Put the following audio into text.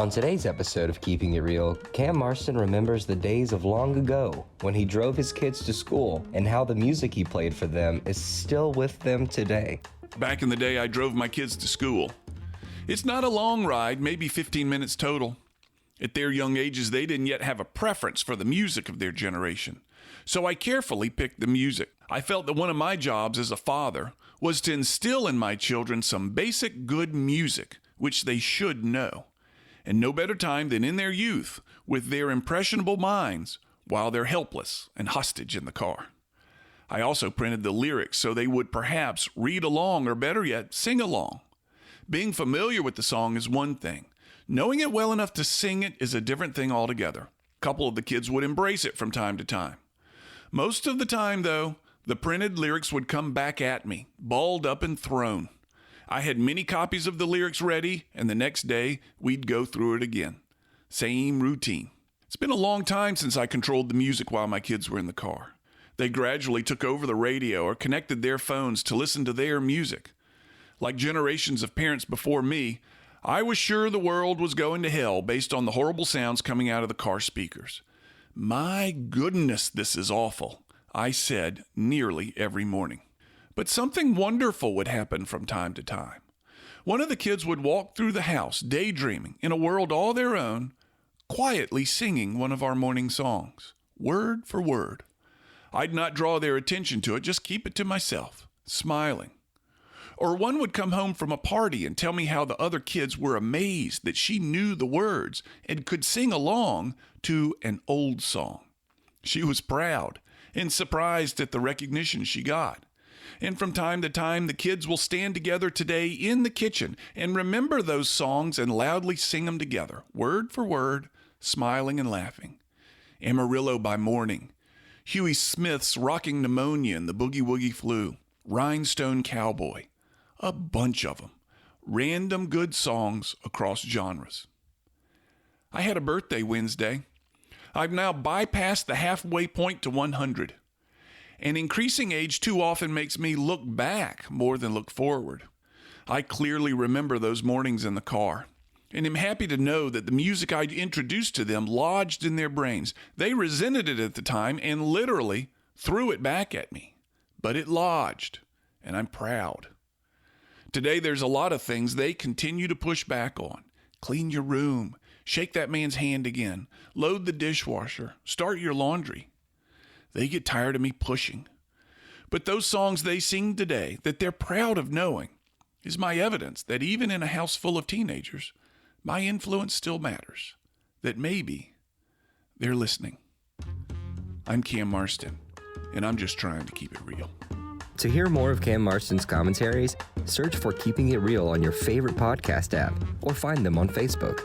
On today's episode of Keeping It Real, Cam Marston remembers the days of long ago when he drove his kids to school and how the music he played for them is still with them today. Back in the day, I drove my kids to school. It's not a long ride, maybe 15 minutes total. At their young ages, they didn't yet have a preference for the music of their generation. So I carefully picked the music. I felt that one of my jobs as a father was to instill in my children some basic good music, which they should know. And no better time than in their youth, with their impressionable minds, while they're helpless and hostage in the car. I also printed the lyrics so they would perhaps read along, or better yet, sing along. Being familiar with the song is one thing. Knowing it well enough to sing it is a different thing altogether. A couple of the kids would embrace it from time to time. Most of the time, though, the printed lyrics would come back at me, balled up and thrown. I had many copies of the lyrics ready, and the next day, we'd go through it again. Same routine. It's been a long time since I controlled the music while my kids were in the car. They gradually took over the radio or connected their phones to listen to their music. Like generations of parents before me, I was sure the world was going to hell based on the horrible sounds coming out of the car speakers. My goodness, this is awful, I said nearly every morning. But something wonderful would happen from time to time. One of the kids would walk through the house, daydreaming, in a world all their own, quietly singing one of our morning songs, word for word. I'd not draw their attention to it, just keep it to myself, smiling. Or one would come home from a party and tell me how the other kids were amazed that she knew the words and could sing along to an old song. She was proud and surprised at the recognition she got. And from time to time, the kids will stand together today in the kitchen and remember those songs and loudly sing them together, word for word, smiling and laughing. Amarillo by Morning, Huey Smith's Rocking Pneumonia and the Boogie Woogie Flu, Rhinestone Cowboy, a bunch of them, random good songs across genres. I had a birthday Wednesday. I've now bypassed the halfway point to 100. And increasing age too often makes me look back more than look forward. I clearly remember those mornings in the car, and am happy to know that the music I introduced to them lodged in their brains. They resented it at the time and literally threw it back at me. But it lodged, and I'm proud. Today there's a lot of things they continue to push back on. Clean your room, shake that man's hand again, load the dishwasher, start your laundry. They get tired of me pushing. But those songs they sing today that they're proud of knowing is my evidence that even in a house full of teenagers, my influence still matters, that maybe they're listening. I'm Cam Marston, and I'm just trying to keep it real. To hear more of Cam Marston's commentaries, search for Keeping It Real on your favorite podcast app or find them on Facebook.